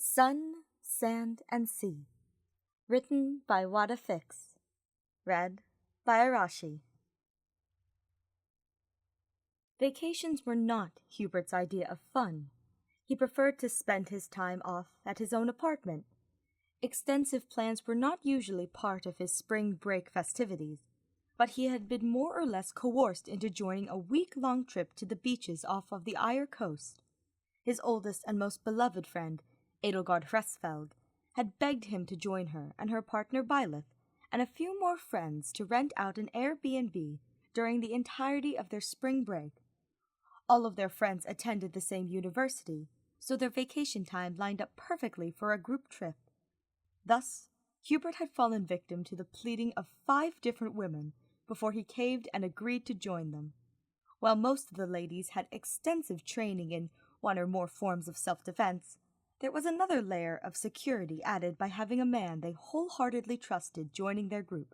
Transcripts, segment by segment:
Sun, Sand, and Sea. Written by Podfic. Read by Arashi. Vacations were not Hubert's idea of fun. He preferred to spend his time off at his own apartment. Extensive plans were not usually part of his spring break festivities, but he had been more or less coerced into joining a week-long trip to the beaches off of the Aegir coast. His oldest and most beloved friend, Edelgard had begged him to join her and her partner Byleth and a few more friends to rent out an Airbnb during the entirety of their spring break. All of their friends attended the same university, so their vacation time lined up perfectly for a group trip. Thus, Hubert had fallen victim to the pleading of 5 different women before he caved and agreed to join them. While most of the ladies had extensive training in one or more forms of self-defense, there was another layer of security added by having a man they wholeheartedly trusted joining their group.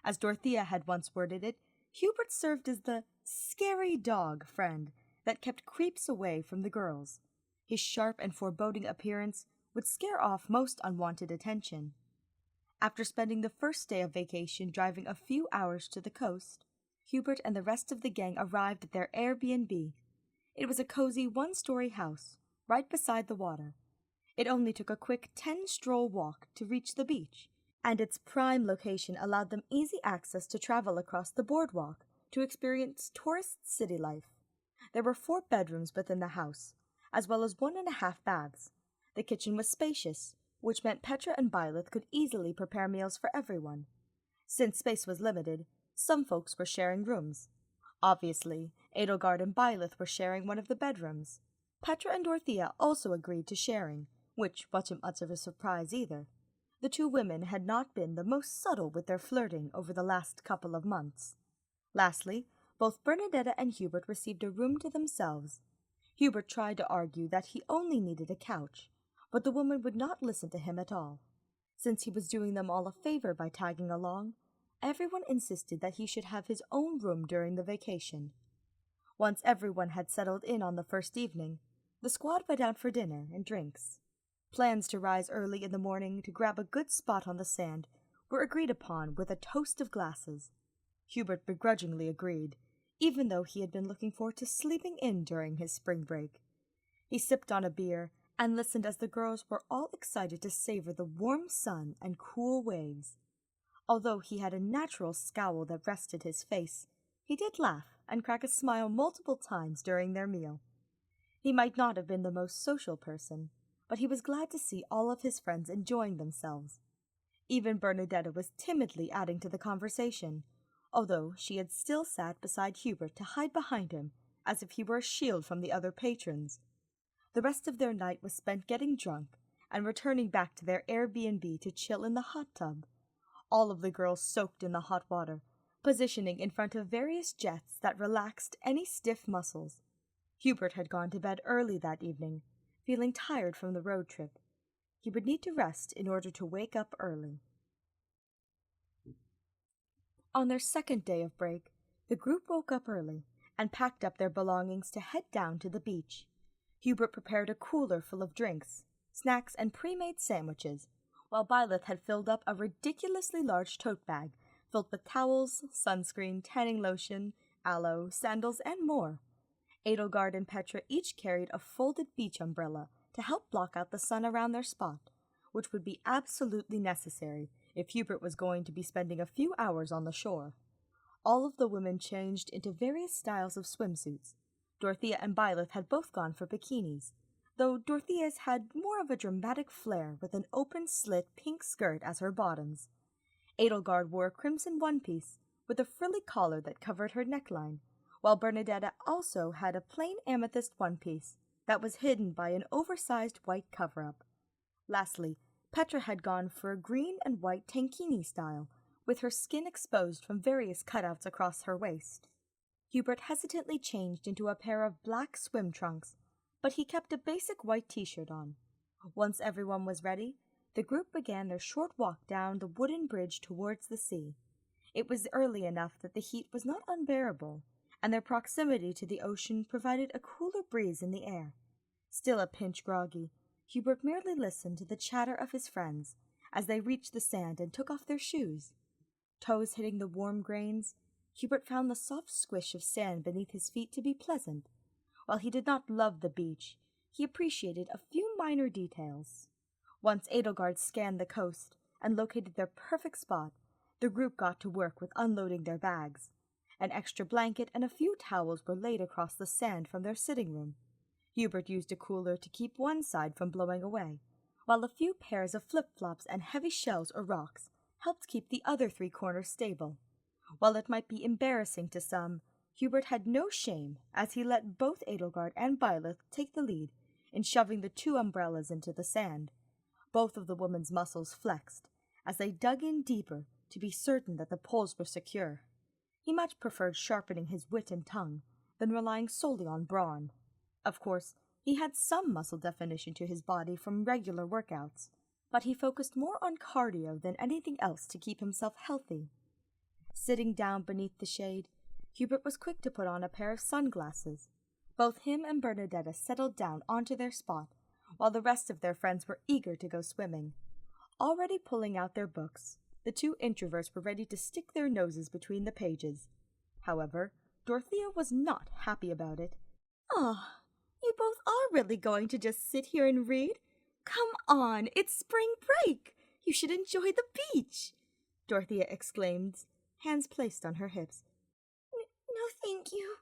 As Dorothea had once worded it, Hubert served as the scary dog friend that kept creeps away from the girls. His sharp and foreboding appearance would scare off most unwanted attention. After spending the first day of vacation driving a few hours to the coast, Hubert and the rest of the gang arrived at their Airbnb. It was a cozy 1-story house, right beside the water. It only took a quick 10-stroll walk to reach the beach, and its prime location allowed them easy access to travel across the boardwalk to experience tourist city life. There were 4 bedrooms within the house, as well as 1.5 baths. The kitchen was spacious, which meant Petra and Byleth could easily prepare meals for everyone. Since space was limited, some folks were sharing rooms. Obviously, Edelgard and Byleth were sharing one of the bedrooms. Petra and Dorothea also agreed to sharing, which wasn't much of a surprise either. The 2 women had not been the most subtle with their flirting over the last couple of months. Lastly, both Bernadetta and Hubert received a room to themselves. Hubert tried to argue that he only needed a couch, but the woman would not listen to him at all. Since he was doing them all a favor by tagging along, everyone insisted that he should have his own room during the vacation. Once everyone had settled in on the first evening, the squad went out for dinner and drinks. Plans to rise early in the morning to grab a good spot on the sand were agreed upon with a toast of glasses. Hubert begrudgingly agreed, even though he had been looking forward to sleeping in during his spring break. He sipped on a beer and listened as the girls were all excited to savor the warm sun and cool waves. Although he had a natural scowl that rested his face, he did laugh and crack a smile multiple times during their meal. He might not have been the most social person, but he was glad to see all of his friends enjoying themselves. Even Bernadetta was timidly adding to the conversation, although she had still sat beside Hubert to hide behind him as if he were a shield from the other patrons. The rest of their night was spent getting drunk and returning back to their Airbnb to chill in the hot tub. All of the girls soaked in the hot water, positioning in front of various jets that relaxed any stiff muscles. Hubert had gone to bed early that evening, feeling tired from the road trip. He would need to rest in order to wake up early. On their second day of break, the group woke up early and packed up their belongings to head down to the beach. Hubert prepared a cooler full of drinks, snacks, and pre-made sandwiches, while Byleth had filled up a ridiculously large tote bag filled with towels, sunscreen, tanning lotion, aloe, sandals, and more. Edelgard and Petra each carried a folded beach umbrella to help block out the sun around their spot, which would be absolutely necessary if Hubert was going to be spending a few hours on the shore. All of the women changed into various styles of swimsuits. Dorothea and Byleth had both gone for bikinis, though Dorothea's had more of a dramatic flair with an open-slit pink skirt as her bottoms. Edelgard wore a crimson one-piece with a frilly collar that covered her neckline, while Bernadetta also had a plain amethyst one-piece that was hidden by an oversized white cover-up. Lastly, Petra had gone for a green and white tankini style, with her skin exposed from various cutouts across her waist. Hubert hesitantly changed into a pair of black swim trunks, but he kept a basic white t-shirt on. Once everyone was ready, the group began their short walk down the wooden bridge towards the sea. It was early enough that the heat was not unbearable, and their proximity to the ocean provided a cooler breeze in the air. Still a pinch groggy, Hubert merely listened to the chatter of his friends as they reached the sand and took off their shoes. Toes hitting the warm grains, Hubert found the soft squish of sand beneath his feet to be pleasant. While he did not love the beach, he appreciated a few minor details. Once Edelgard scanned the coast and located their perfect spot, the group got to work with unloading their bags. An extra blanket and a few towels were laid across the sand from their sitting room. Hubert used a cooler to keep one side from blowing away, while a few pairs of flip-flops and heavy shells or rocks helped keep the other three corners stable. While it might be embarrassing to some, Hubert had no shame as he let both Edelgard and Byleth take the lead in shoving the two umbrellas into the sand. Both of the woman's muscles flexed as they dug in deeper to be certain that the poles were secure. He much preferred sharpening his wit and tongue than relying solely on brawn. Of course, he had some muscle definition to his body from regular workouts, but he focused more on cardio than anything else to keep himself healthy. Sitting down beneath the shade, Hubert was quick to put on a pair of sunglasses. Both him and Bernadetta settled down onto their spot, while the rest of their friends were eager to go swimming. Already pulling out their books, the two introverts were ready to stick their noses between the pages. However, Dorothea was not happy about it. "Oh, you both are really going to just sit here and read? Come on, it's spring break! You should enjoy the beach!" Dorothea exclaimed, hands placed on her hips. No, thank you,"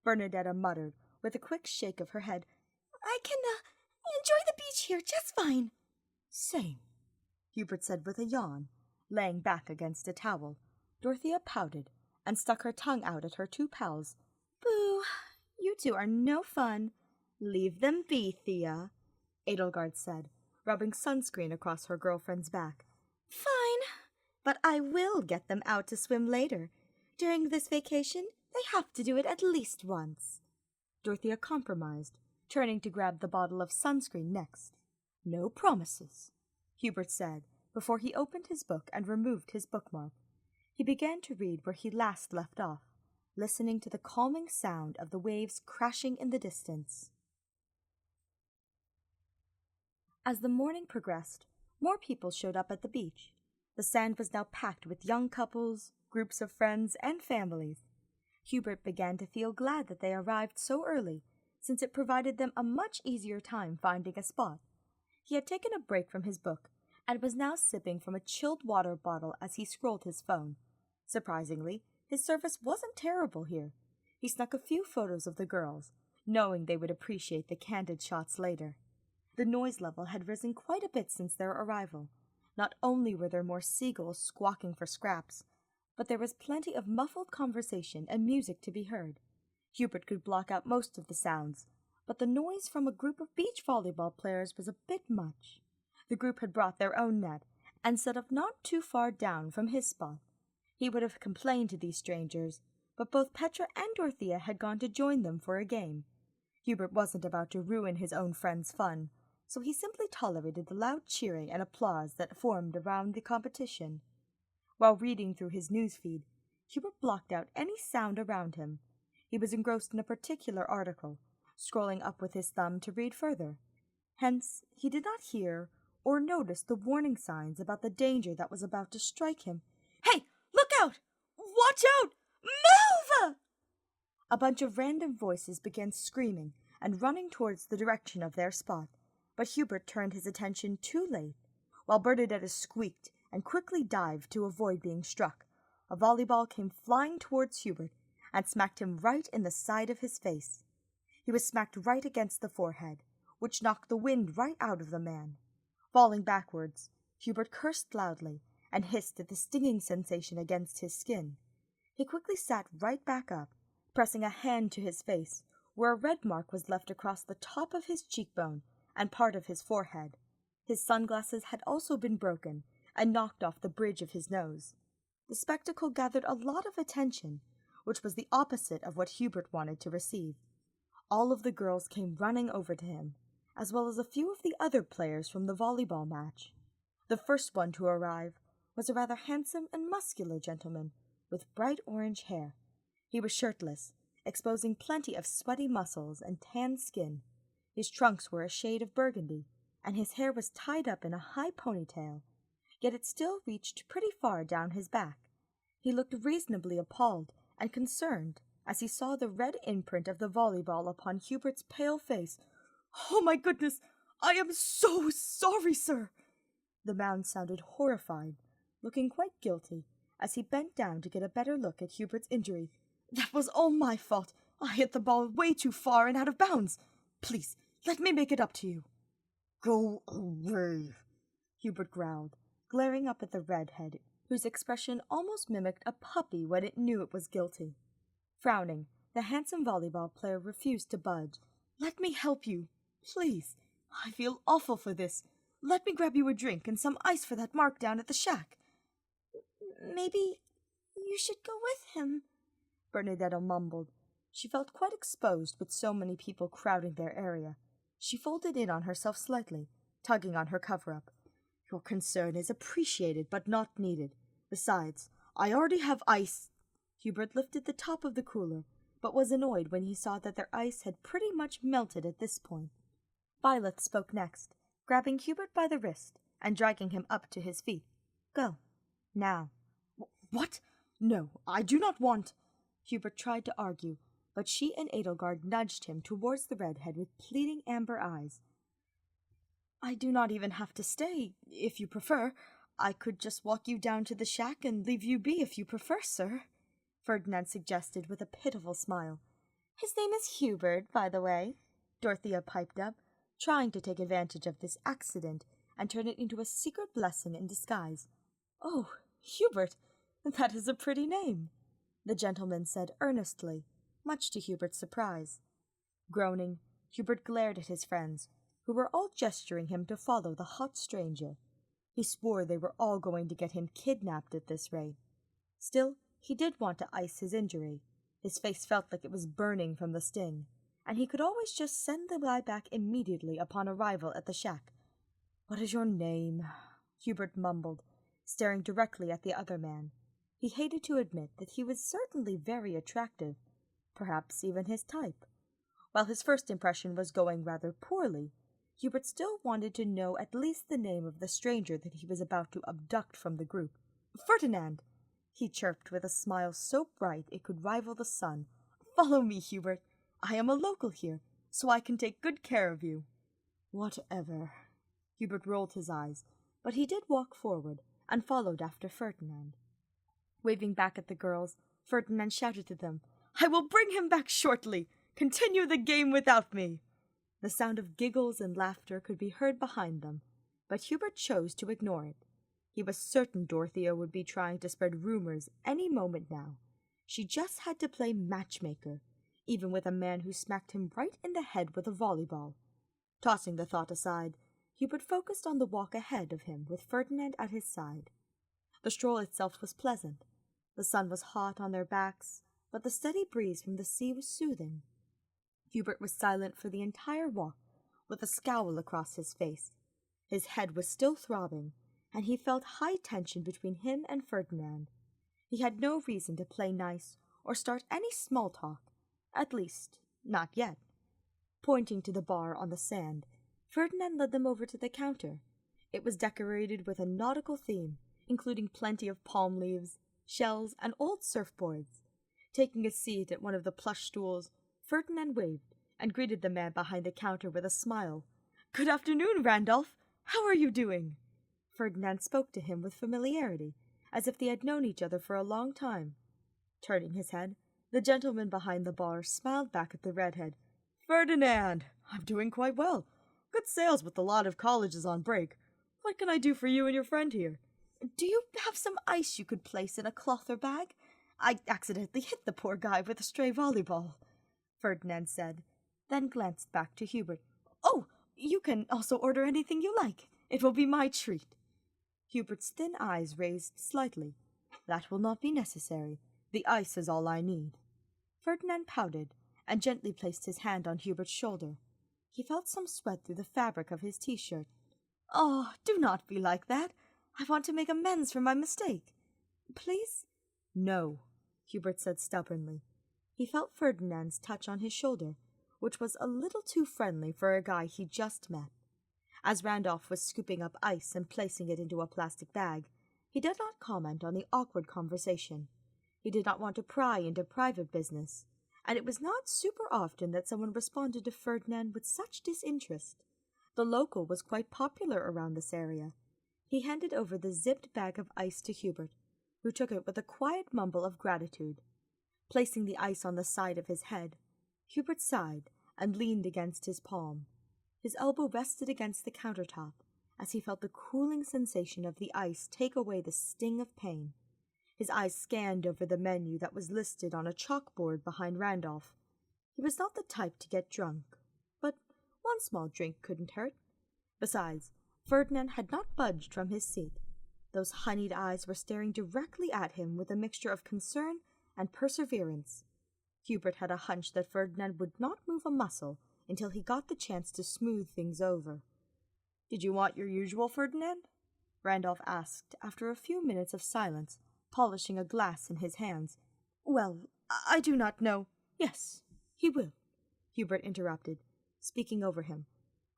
Bernadetta muttered, with a quick shake of her head. "I can, enjoy the beach here just fine." "Same," Hubert said with a yawn, laying back against a towel. Dorothea pouted and stuck her tongue out at her two pals. "Boo, you two are no fun." "Leave them be, Thea," Edelgard said, rubbing sunscreen across her girlfriend's back. "Fine, but I will get them out to swim later. During this vacation, they have to do it at least once." Dorothea compromised, turning to grab the bottle of sunscreen next. "No promises," Hubert said, before he opened his book and removed his bookmark. He began to read where he last left off, listening to the calming sound of the waves crashing in the distance. As the morning progressed, more people showed up at the beach. The sand was now packed with young couples, groups of friends, and families. Hubert began to feel glad that they arrived so early, since it provided them a much easier time finding a spot. He had taken a break from his book, and was now sipping from a chilled water bottle as he scrolled his phone. Surprisingly, his service wasn't terrible here. He snuck a few photos of the girls, knowing they would appreciate the candid shots later. The noise level had risen quite a bit since their arrival. Not only were there more seagulls squawking for scraps, but there was plenty of muffled conversation and music to be heard. Hubert could block out most of the sounds, but the noise from a group of beach volleyball players was a bit much. The group had brought their own net and set up not too far down from his spot. He would have complained to these strangers, but both Petra and Dorothea had gone to join them for a game. Hubert wasn't about to ruin his own friend's fun, so he simply tolerated the loud cheering and applause that formed around the competition. While reading through his newsfeed, Hubert blocked out any sound around him. He was engrossed in a particular article, scrolling up with his thumb to read further. Hence, he did not hear or notice the warning signs about the danger that was about to strike him. "Hey, look out! Watch out! Move!" A bunch of random voices began screaming and running towards the direction of their spot, but Hubert turned his attention too late. While Bernadetta squeaked and quickly dived to avoid being struck, a volleyball came flying towards Hubert and smacked him right in the side of his face. He was smacked right against the forehead, which knocked the wind right out of the man. Falling backwards, Hubert cursed loudly and hissed at the stinging sensation against his skin. He quickly sat right back up, pressing a hand to his face, where a red mark was left across the top of his cheekbone and part of his forehead. His sunglasses had also been broken and knocked off the bridge of his nose. The spectacle gathered a lot of attention, which was the opposite of what Hubert wanted to receive. All of the girls came running over to him, as well as a few of the other players from the volleyball match. The first one to arrive was a rather handsome and muscular gentleman with bright orange hair. He was shirtless, exposing plenty of sweaty muscles and tanned skin. His trunks were a shade of burgundy, and his hair was tied up in a high ponytail, yet it still reached pretty far down his back. He looked reasonably appalled and concerned as he saw the red imprint of the volleyball upon Hubert's pale face. "Oh, my goodness! I am so sorry, sir!" The man sounded horrified, looking quite guilty, as he bent down to get a better look at Hubert's injury. "That was all my fault. I hit the ball way too far and out of bounds. Please, let me make it up to you." "Go away," Hubert growled, glaring up at the redhead, whose expression almost mimicked a puppy when it knew it was guilty. Frowning, the handsome volleyball player refused to budge. "Let me help you, please. I feel awful for this. Let me grab you a drink and some ice for that mark down at the shack." "Maybe you should go with him," Bernadette mumbled. She felt quite exposed with so many people crowding their area. She folded in on herself slightly, tugging on her cover-up. "Your concern is appreciated but not needed. Besides, I already have ice." Hubert lifted the top of the cooler, but was annoyed when he saw that their ice had pretty much melted at this point. Byleth spoke next, grabbing Hubert by the wrist and dragging him up to his feet. "Go. Now." "What? No, I do not want—" Hubert tried to argue, but she and Edelgard nudged him towards the redhead with pleading amber eyes. "I do not even have to stay, if you prefer. I could just walk you down to the shack and leave you be if you prefer, sir," Ferdinand suggested with a pitiful smile. "His name is Hubert, by the way," Dorothea piped up, trying to take advantage of this accident and turn it into a secret blessing in disguise. "Oh, Hubert, that is a pretty name," the gentleman said earnestly, much to Hubert's surprise. Groaning, Hubert glared at his friends, who were all gesturing him to follow the hot stranger. He swore they were all going to get him kidnapped at this rate. Still, he did want to ice his injury. His face felt like it was burning from the sting, and he could always just send the guy back immediately upon arrival at the shack. "What is your name?" Hubert mumbled, staring directly at the other man. He hated to admit that he was certainly very attractive, perhaps even his type. While his first impression was going rather poorly, Hubert still wanted to know at least the name of the stranger that he was about to abduct from the group. "Ferdinand," he chirped with a smile so bright it could rival the sun. "Follow me, Hubert. I am a local here, so I can take good care of you." "Whatever." Hubert rolled his eyes, but he did walk forward and followed after Ferdinand. Waving back at the girls, Ferdinand shouted to them, "I will bring him back shortly. Continue the game without me." The sound of giggles and laughter could be heard behind them, but Hubert chose to ignore it. He was certain Dorothea would be trying to spread rumors any moment now. She just had to play matchmaker, even with a man who smacked him right in the head with a volleyball. Tossing the thought aside, Hubert focused on the walk ahead of him with Ferdinand at his side. The stroll itself was pleasant. The sun was hot on their backs, but the steady breeze from the sea was soothing. Hubert was silent for the entire walk, with a scowl across his face. His head was still throbbing, and he felt high tension between him and Ferdinand. He had no reason to play nice or start any small talk, at least, not yet. Pointing to the bar on the sand, Ferdinand led them over to the counter. It was decorated with a nautical theme, including plenty of palm leaves, shells, and old surfboards. Taking a seat at one of the plush stools, Ferdinand waved and greeted the man behind the counter with a smile. "Good afternoon, Randolph. How are you doing?" Ferdinand spoke to him with familiarity, as if they had known each other for a long time. Turning his head, the gentleman behind the bar smiled back at the redhead. "Ferdinand, I'm doing quite well. Good sales with a lot of colleges on break. What can I do for you and your friend here?" "Do you have some ice you could place in a cloth or bag? I accidentally hit the poor guy with a stray volleyball," Ferdinand said, then glanced back to Hubert. "Oh, you can also order anything you like. It will be my treat." Hubert's thin eyes raised slightly. "That will not be necessary. The ice is all I need." Ferdinand pouted and gently placed his hand on Hubert's shoulder. He felt some sweat through the fabric of his t-shirt. "Oh, do not be like that. I want to make amends for my mistake. Please?" "No," Hubert said stubbornly. He felt Ferdinand's touch on his shoulder, which was a little too friendly for a guy he just met. As Randolph was scooping up ice and placing it into a plastic bag, he did not comment on the awkward conversation. He did not want to pry into private business, and it was not super often that someone responded to Ferdinand with such disinterest. The local was quite popular around this area. He handed over the zipped bag of ice to Hubert, who took it with a quiet mumble of gratitude. Placing the ice on the side of his head, Hubert sighed and leaned against his palm. His elbow rested against the countertop as he felt the cooling sensation of the ice take away the sting of pain. His eyes scanned over the menu that was listed on a chalkboard behind Randolph. He was not the type to get drunk, but one small drink couldn't hurt. Besides, Ferdinand had not budged from his seat. Those honeyed eyes were staring directly at him with a mixture of concern and perseverance. Hubert had a hunch that Ferdinand would not move a muscle until he got the chance to smooth things over. "Did you want your usual, Ferdinand?" Randolph asked after a few minutes of silence, polishing a glass in his hands. "Well, I do not know." "Yes, he will," Hubert interrupted, speaking over him.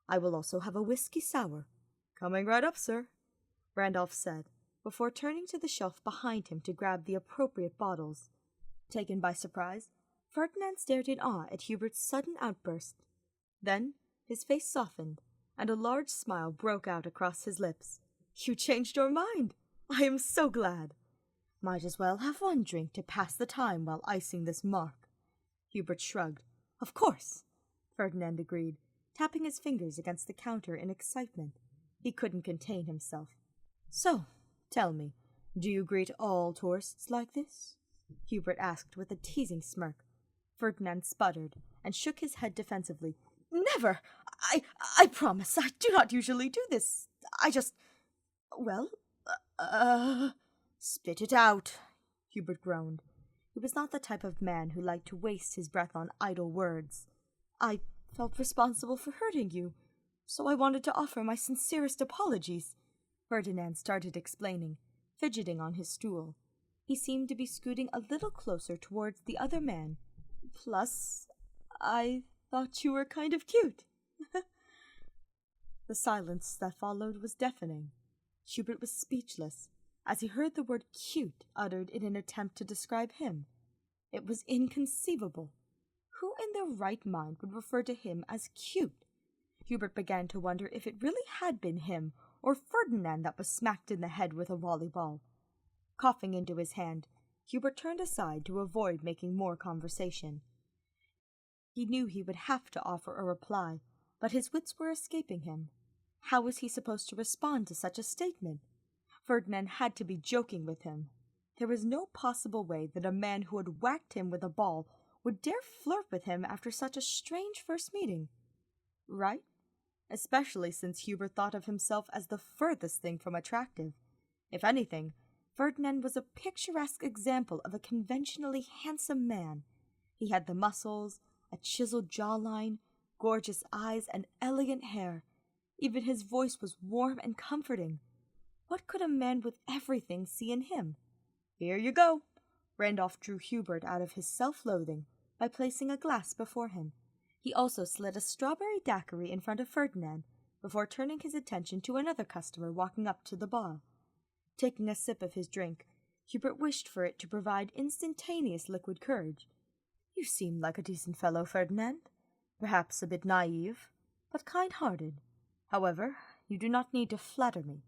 "I will also have a whiskey sour." "Coming right up, sir," Randolph said, before turning to the shelf behind him to grab the appropriate bottles. Taken by surprise, Ferdinand stared in awe at Hubert's sudden outburst. Then his face softened, and a large smile broke out across his lips. "You changed your mind! I am so glad!" "Might as well have one drink to pass the time while icing this mark." Hubert shrugged. "Of course," Ferdinand agreed, tapping his fingers against the counter in excitement. He couldn't contain himself. "So, tell me, do you greet all tourists like this?" Hubert asked with a teasing smirk. Ferdinand sputtered and shook his head defensively. "Never! I promise, I do not usually do this. I just... well, Spit it out," Hubert groaned. He was not the type of man who liked to waste his breath on idle words. "I felt responsible for hurting you, so I wanted to offer my sincerest apologies," Ferdinand started explaining, fidgeting on his stool. He seemed to be scooting a little closer towards the other man. "Plus, I thought you were kind of cute." The silence that followed was deafening. Hubert was speechless as he heard the word cute uttered in an attempt to describe him. It was inconceivable. Who in their right mind would refer to him as cute? Hubert began to wonder if it really had been him or Ferdinand that was smacked in the head with a volleyball. Coughing into his hand, Hubert turned aside to avoid making more conversation. He knew he would have to offer a reply, but his wits were escaping him. How was he supposed to respond to such a statement? Ferdinand had to be joking with him. There was no possible way that a man who had whacked him with a ball would dare flirt with him after such a strange first meeting. Right? Especially since Hubert thought of himself as the furthest thing from attractive. If anything, Ferdinand was a picturesque example of a conventionally handsome man. He had the muscles, a chiseled jawline, gorgeous eyes, and elegant hair. Even his voice was warm and comforting. What could a man with everything see in him? "Here you go." Randolph drew Hubert out of his self-loathing by placing a glass before him. He also slid a strawberry daiquiri in front of Ferdinand before turning his attention to another customer walking up to the bar. Taking a sip of his drink, Hubert wished for it to provide instantaneous liquid courage. "You seem like a decent fellow, Ferdinand. Perhaps a bit naive, but kind-hearted. However, you do not need to flatter me.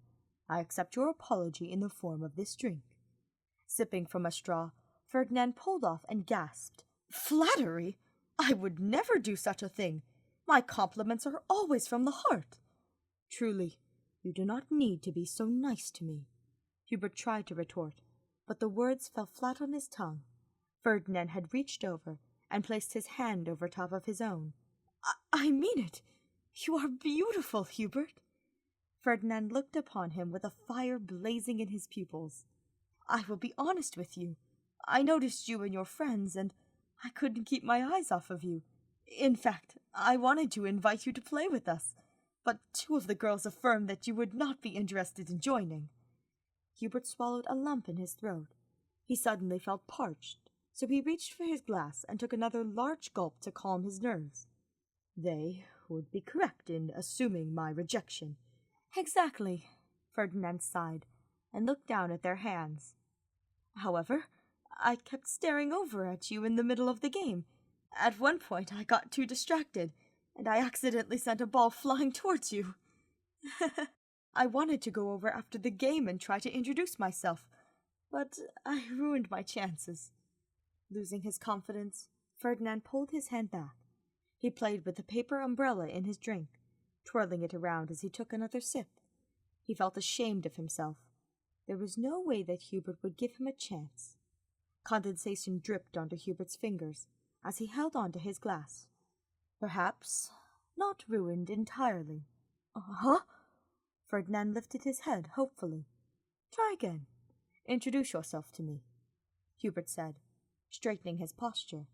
I accept your apology in the form of this drink." Sipping from a straw, Ferdinand pulled off and gasped. "Flattery? I would never do such a thing. My compliments are always from the heart." "Truly, you do not need to be so nice to me." Hubert tried to retort, but the words fell flat on his tongue. Ferdinand had reached over and placed his hand over top of his own. I mean it. You are beautiful, Hubert." Ferdinand looked upon him with a fire blazing in his pupils. "I will be honest with you. I noticed you and your friends, and I couldn't keep my eyes off of you. In fact, I wanted to invite you to play with us, but two of the girls affirmed that you would not be interested in joining." Hubert swallowed a lump in his throat. He suddenly felt parched, so he reached for his glass and took another large gulp to calm his nerves. "They would be correct in assuming my rejection. Exactly, Ferdinand sighed, and looked down at their hands. However, I kept staring over at you in the middle of the game. At one point I got too distracted, and I accidentally sent a ball flying towards you. I wanted to go over after the game and try to introduce myself, but I ruined my chances. Losing his confidence, Ferdinand pulled his hand back. He played with the paper umbrella in his drink, twirling it around as he took another sip. He felt ashamed of himself. There was no way that Hubert would give him a chance. Condensation dripped onto Hubert's fingers as he held on to his glass. Perhaps not ruined entirely. Huh? Ferdinand lifted his head hopefully. Try again. Introduce yourself to me, Hubert said, straightening his posture.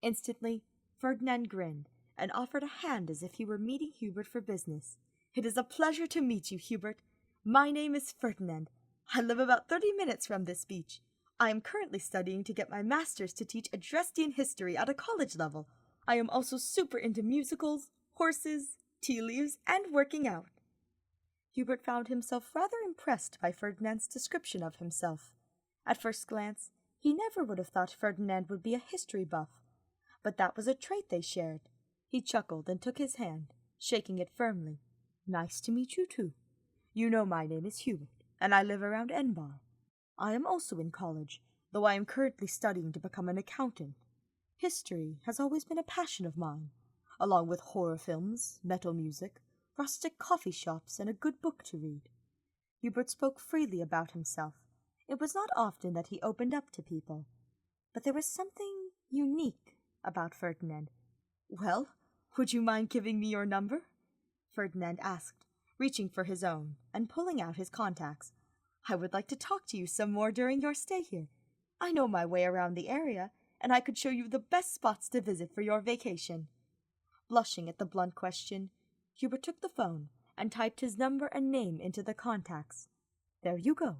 Instantly, Ferdinand grinned and offered a hand as if he were meeting Hubert for business. It is a pleasure to meet you, Hubert. My name is Ferdinand. I live about 30 minutes from this beach. I am currently studying to get my master's to teach Adrestian history at a college level. I am also super into musicals, horses, tea leaves, and working out. Hubert found himself rather impressed by Ferdinand's description of himself. At first glance, he never would have thought Ferdinand would be a history buff, but that was a trait they shared. He chuckled and took his hand, shaking it firmly. Nice to meet you too. You know my name is Hubert, and I live around Enbar. I am also in college, though I am currently studying to become an accountant. History has always been a passion of mine, along with horror films, metal music, rustic coffee shops, and a good book to read. Hubert spoke freely about himself. It was not often that he opened up to people, but there was something unique about Ferdinand. Well, would you mind giving me your number? Ferdinand asked, reaching for his own and pulling out his contacts. I would like to talk to you some more during your stay here. I know my way around the area, and I could show you the best spots to visit for your vacation. Blushing at the blunt question, Hubert took the phone and typed his number and name into the contacts. There you go.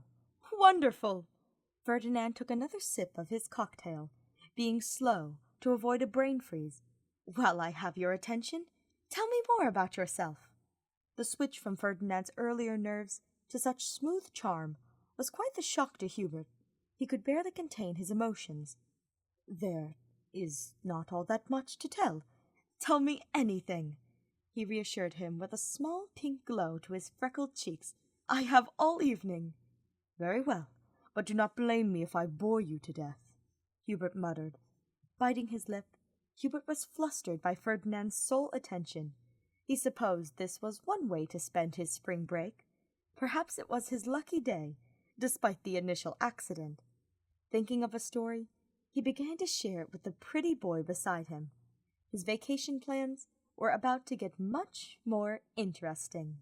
Wonderful! Ferdinand took another sip of his cocktail, being slow to avoid a brain freeze. Well, I have your attention. Tell me more about yourself. The switch from Ferdinand's earlier nerves to such smooth charm was quite the shock to Hubert. He could barely contain his emotions. There is not all that much to tell. Tell me anything, he reassured him with a small pink glow to his freckled cheeks. I have all evening. Very well, but do not blame me if I bore you to death, Hubert muttered. Biting his lip, Hubert was flustered by Ferdinand's sole attention. He supposed this was one way to spend his spring break. Perhaps it was his lucky day, despite the initial accident. Thinking of a story, he began to share it with the pretty boy beside him. His vacation plans were about to get much more interesting.